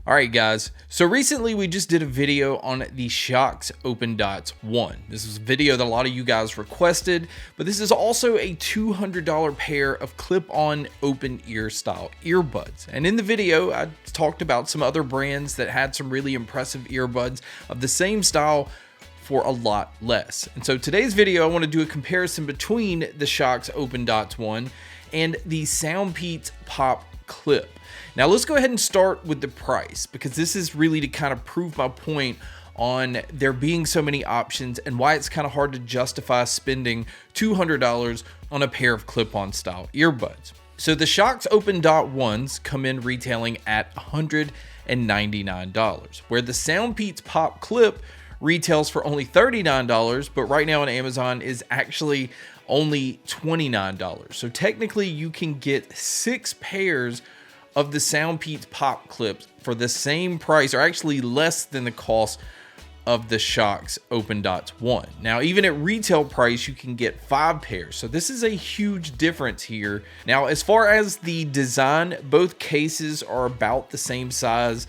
Alright guys, so recently we just did a video on the SHOKZ OpenDots 1. This is a video that a lot of you guys requested, but this is also a $200 pair of clip-on open ear style earbuds. And in the video, I talked about some other brands that had some really impressive earbuds of the same style for a lot less. And so today's video, I want to do a comparison between the SHOKZ OpenDots 1 and the SoundPEATS Pop Clip. Now let's go ahead and start with the price, because this is really to kind of prove my point on there being so many options and why it's kind of hard to justify spending $200 on a pair of clip-on style earbuds. So the SHOKZ OpenDot 1s come in retailing at $199, where the SoundPEATS Pop Clip retails for only $39, but right now on Amazon is actually only $29. So technically you can get 6 pairs of the SoundPEATS Pop Clips for the same price, or actually less than the cost of the SHOKZ OpenDots 1. Now, even at retail price, you can get 5 pairs. So this is a huge difference here. Now, as far as the design, both cases are about the same size.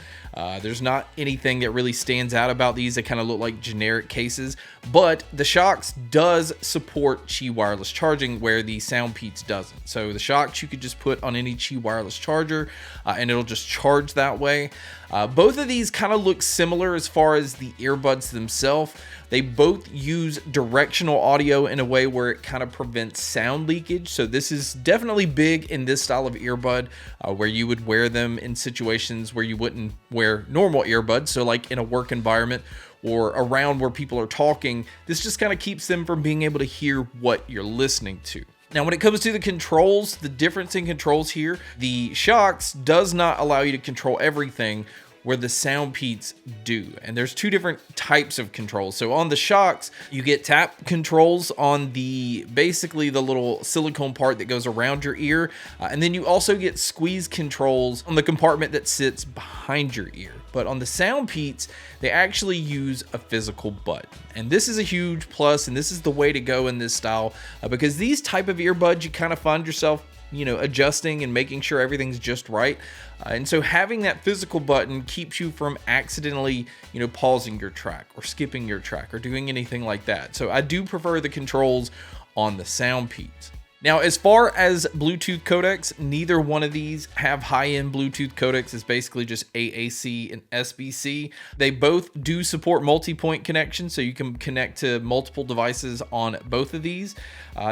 There's not anything that really stands out about these. They kind of look like generic cases, but the SHOKZ does support Qi wireless charging where the SoundPEATS doesn't. So the SHOKZ you could just put on any Qi wireless charger and it'll just charge that way. Both of these kind of look similar as far as the earbuds themselves. They both use directional audio in a way where it kind of prevents sound leakage. So this is definitely big in this style of earbud, where you would wear them in situations where you wouldn't wear normal earbuds. So like in a work environment or around where people are talking, this just kind of keeps them from being able to hear what you're listening to. Now, when it comes to the controls, the difference in controls here, the SHOKZ does not allow you to control everything, where the SoundPEATS do. And there's 2 different types of controls. So on the SHOKZ, you get tap controls on basically the little silicone part that goes around your ear. And then you also get squeeze controls on the compartment that sits behind your ear. But on the SoundPEATS, they actually use a physical button. And this is a huge plus, and this is the way to go in this style, because these type of earbuds, you kind of find yourself adjusting and making sure everything's just right. And so having that physical button keeps you from accidentally, pausing your track or skipping your track or doing anything like that. So I do prefer the controls on the SoundPEATS. Now, as far as Bluetooth codecs, neither one of these have high-end Bluetooth codecs. It's basically just AAC and SBC. They both do support multi-point connection, so you can connect to multiple devices on both of these.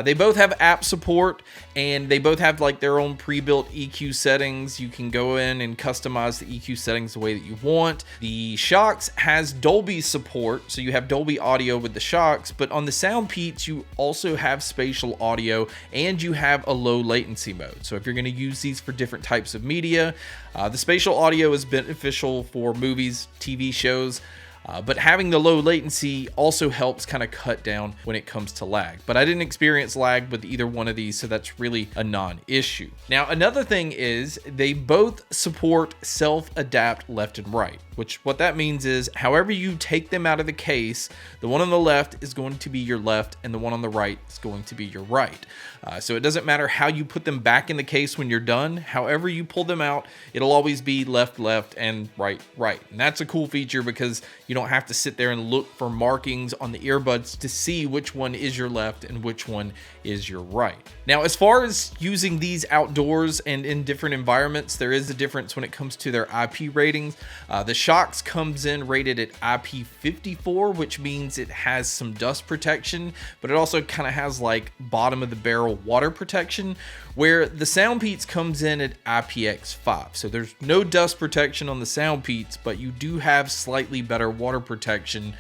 They both have app support, and they both have like their own pre-built EQ settings. You can go in and customize the EQ settings the way that you want. The SHOKZ has Dolby support, so you have Dolby audio with the SHOKZ, but on the SoundPEATS, you also have spatial audio, and you have a low latency mode. So if you're going to use these for different types of media, the spatial audio is beneficial for movies, TV shows, but having the low latency also helps kind of cut down when it comes to lag. But I didn't experience lag with either one of these, so that's really a non-issue. Now, another thing is they both support self-adapt left and right, which what that means is however you take them out of the case, the one on the left is going to be your left and the one on the right is going to be your right. So it doesn't matter how you put them back in the case when you're done. However you pull them out, it'll always be left, left, and right, right. And that's a cool feature because you don't have to sit there and look for markings on the earbuds to see which one is your left and which one is your right. Now, as far as using these outdoors and in different environments, there is a difference when it comes to their IP ratings. The SHOKZ comes in rated at IP54, which means it has some dust protection, but it also kind of has like bottom of the barrel water protection, where the SoundPEATS comes in at IPX5. So there's no dust protection on the SoundPEATS, but you do have slightly better water protection.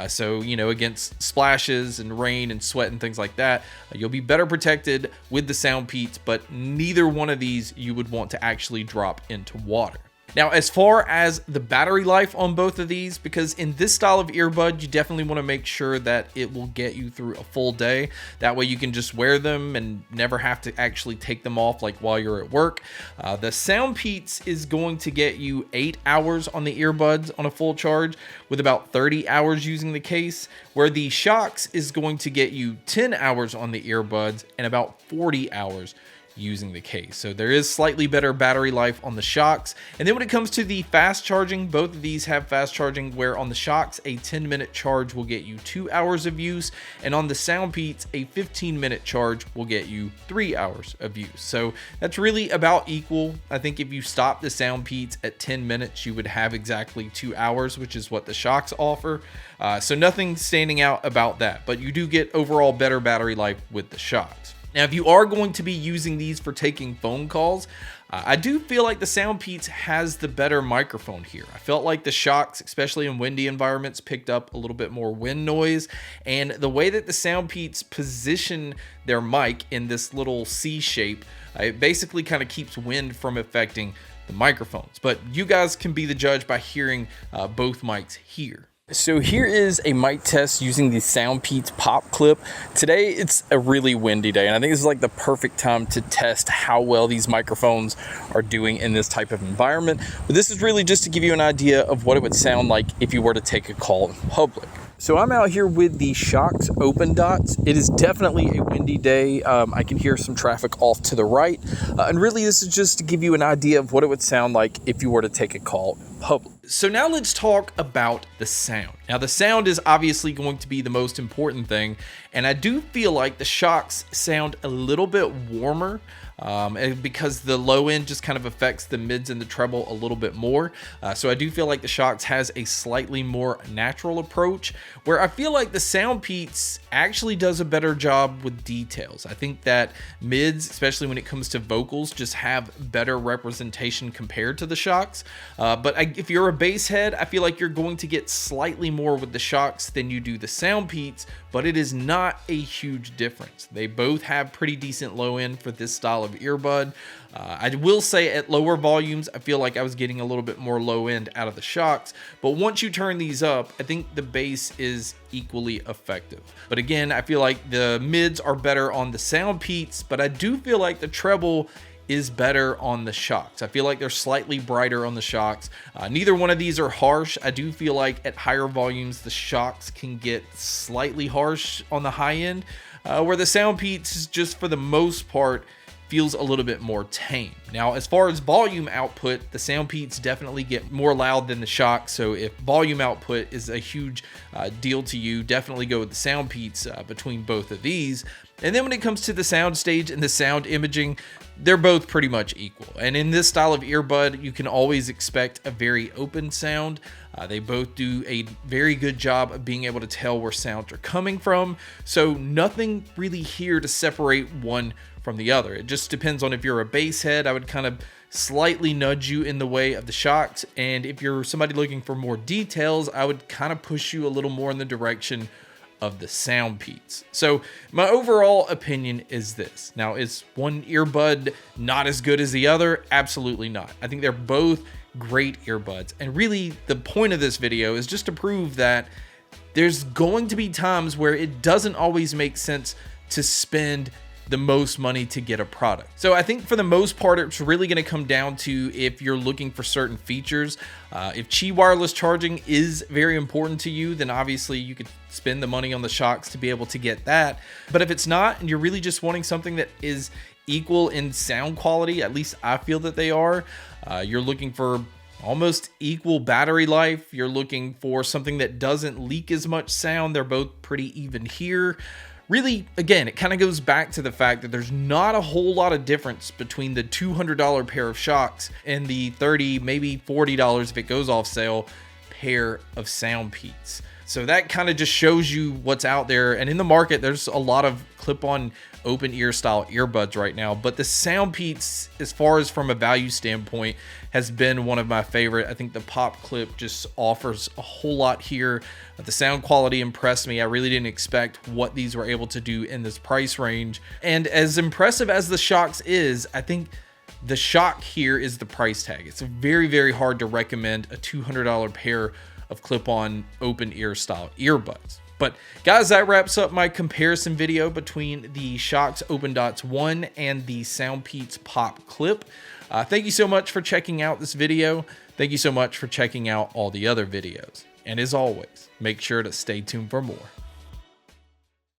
So, against splashes and rain and sweat and things like that, you'll be better protected with the SoundPEATS, but neither one of these you would want to actually drop into water. Now, as far as the battery life on both of these, because in this style of earbud, you definitely want to make sure that it will get you through a full day. That way you can just wear them and never have to actually take them off like while you're at work. The SoundPEATS is going to get you 8 hours on the earbuds on a full charge with about 30 hours using the case, where the SHOKZ is going to get you 10 hours on the earbuds and about 40 hours using the case. So there is slightly better battery life on the SHOKZ. And then when it comes to the fast charging, both of these have fast charging, where on the SHOKZ, a 10-minute charge will get you 2 hours of use. And on the SoundPEATS, a 15-minute charge will get you 3 hours of use. So that's really about equal. I think if you stop the SoundPEATS at 10 minutes, you would have exactly 2 hours, which is what the SHOKZ offer. So nothing standing out about that, but you do get overall better battery life with the SHOKZ. Now, if you are going to be using these for taking phone calls, I do feel like the SoundPEATS has the better microphone here. I felt like the SHOKZ, especially in windy environments, picked up a little bit more wind noise, and the way that the SoundPEATS position their mic in this little C shape, it basically kind of keeps wind from affecting the microphones. But you guys can be the judge by hearing both mics here. So here is a mic test using the SoundPEATS pop clip. Today it's a really windy day, and I think this is like the perfect time to test how well these microphones are doing in this type of environment. But this is really just to give you an idea of what it would sound like if you were to take a call in public. So I'm out here with the SHOKZ OpenDots. It is definitely a windy day. I can hear some traffic off to the right. And really this is just to give you an idea of what it would sound like if you were to take a call in public. So now let's talk about the sound. Now the sound is obviously going to be the most important thing. And I do feel like the SHOKZ sound a little bit warmer. Because the low end just kind of affects the mids and the treble a little bit more. So I do feel like the SHOKZ has a slightly more natural approach, where I feel like the SoundPEATS actually does a better job with details. I think that mids, especially when it comes to vocals, just have better representation compared to the SHOKZ. If you're a bass head, I feel like you're going to get slightly more with the SHOKZ than you do the SoundPEATS, but it is not a huge difference. They both have pretty decent low end for this style of earbud. I will say at lower volumes, I feel like I was getting a little bit more low end out of the SHOKZ, but once you turn these up, I think the bass is equally effective. But again, I feel like the mids are better on the SoundPEATS, but I do feel like the treble is better on the SHOKZ. I feel like they're slightly brighter on the SHOKZ. Neither one of these are harsh. I do feel like at higher volumes, the SHOKZ can get slightly harsh on the high end, where the SoundPEATS is just for the most part feels a little bit more tame. Now, as far as volume output, the SoundPEATS definitely get more loud than the SHOKZ. So if volume output is a huge deal to you, definitely go with the SoundPEATS between both of these. And then when it comes to the sound stage and the sound imaging, they're both pretty much equal. And in this style of earbud, you can always expect a very open sound. They both do a very good job of being able to tell where sounds are coming from. So nothing really here to separate one from the other. It just depends on if you're a bass head. I would kind of slightly nudge you in the way of the SHOKZ. And if you're somebody looking for more details, I would kind of push you a little more in the direction of the SoundPEATS. So my overall opinion is this. Now, is one earbud not as good as the other? Absolutely not. I think they're both great earbuds. And really the point of this video is just to prove that there's going to be times where it doesn't always make sense to spend the most money to get a product. So I think for the most part, it's really going to come down to if you're looking for certain features. If Qi wireless charging is very important to you, then obviously you could spend the money on the SHOKZ to be able to get that. But if it's not, and you're really just wanting something that is equal in sound quality, at least I feel that they are, you're looking for almost equal battery life. You're looking for something that doesn't leak as much sound. They're both pretty even here. Really, again, it kind of goes back to the fact that there's not a whole lot of difference between the $200 pair of SHOKZ and the $30, maybe $40 if it goes off sale pair of SoundPEATS. So that kind of just shows you what's out there. And in the market, there's a lot of clip-on open ear style earbuds right now. But the SoundPEATS, as far as from a value standpoint, has been one of my favorite. I think the pop clip just offers a whole lot here. The sound quality impressed me. I really didn't expect what these were able to do in this price range. And as impressive as the SHOKZ is, I think the shock here is the price tag. It's very, very hard to recommend a $200 pair of clip-on open ear style earbuds. But guys, that wraps up my comparison video between the SHOKZ OpenDots 1 and the SoundPEATS pop clip. Thank you so much for checking out this video. Thank you so much for checking out all the other videos. And as always, make sure to stay tuned for more.